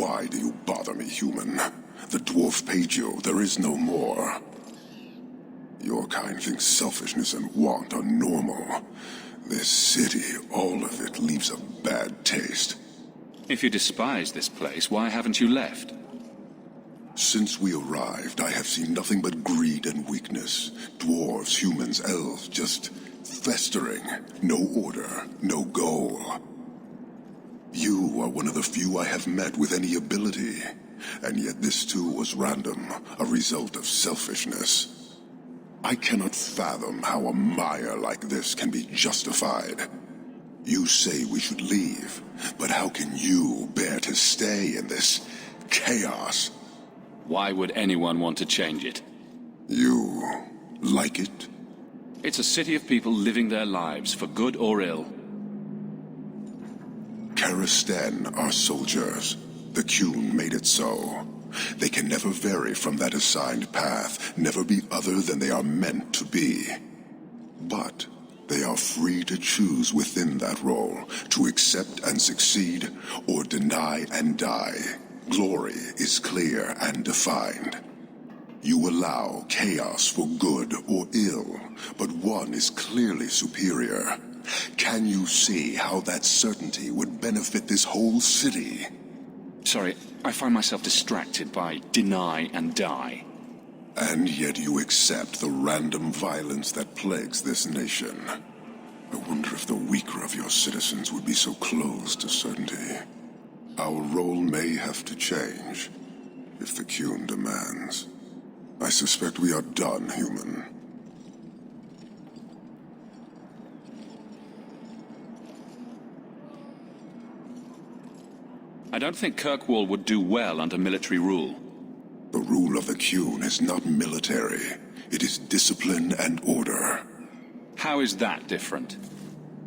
Why do you bother me, human? The dwarf paid you, there is no more. Your kind thinks selfishness and want are normal. This city, all of it, leaves a bad taste. If you despise this place, why haven't you left? Since we arrived, I have seen nothing but greed and weakness. Dwarves, humans, elves, just festering. No order, no goal. You are one of the few I have met with any ability. And yet this too was random, a result of selfishness. I cannot fathom how a mire like this can be justified. You say we should leave, but how can you bear to stay in this chaos? Why would anyone want to change it? You like it? It's a city of people living their lives, for good or ill. Karistan are soldiers. The Qun made it so. They can never vary from that assigned path, never be other than they are meant to be. But they are free to choose within that role, to accept and succeed, or deny and die. Glory is clear and defined. You allow chaos for good or ill, but one is clearly superior. Can you see how that certainty would benefit this whole city? Sorry, I find myself distracted by deny and die. And yet you accept the random violence that plagues this nation. I wonder if the weaker of your citizens would be so close to certainty. Our role may have to change, if the Qun demands. I suspect we are done, human. I don't think Kirkwall would do well under military rule. The rule of the Qun is not military. It is discipline and order. How is that different?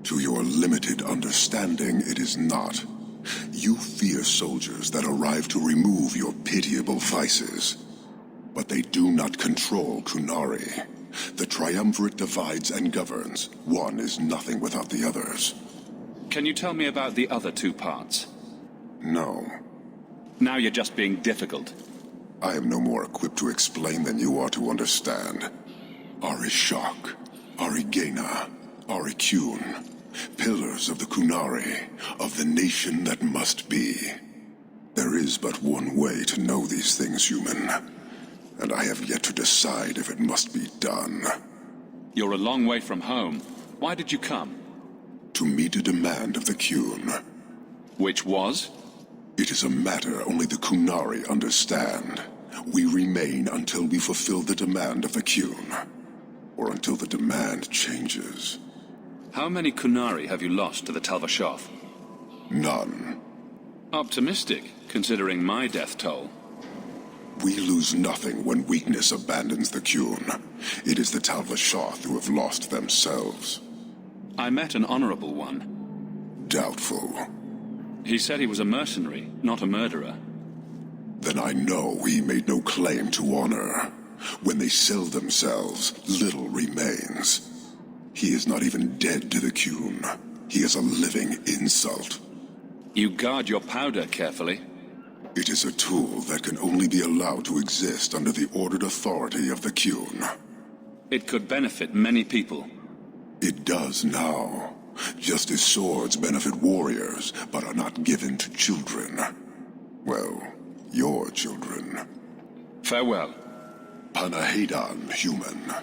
To your limited understanding, it is not. You fear soldiers that arrive to remove your pitiable vices. But they do not control Qunari. The Triumvirate divides and governs. One is nothing without the others. Can you tell me about the other two parts? No. Now you're just being difficult. I am no more equipped to explain than you are to understand. Arishok, Arigena, Ariqun, pillars of the Qunari, of the nation that must be. There is but one way to know these things, human, and I have yet to decide if it must be done. You're a long way from home. Why did you come? To meet a demand of the Qun. Which was? It is a matter only the Qunari understand. We remain until we fulfill the demand of the Qun, or until the demand changes. How many Qunari have you lost to the Talvashoth? None. Optimistic, considering my death toll. We lose nothing when weakness abandons the Qun. It is the Talvashoth who have lost themselves. I met an honorable one. Doubtful. He said he was a mercenary, not a murderer. Then I know he made no claim to honor. When they sell themselves, little remains. He is not even dead to the Qun. He is a living insult. You guard your powder carefully. It is a tool that can only be allowed to exist under the ordered authority of the Qun. It could benefit many people. It does now. Just as swords benefit warriors, but are not given to children. Well, your children. Farewell. Panahedan, human.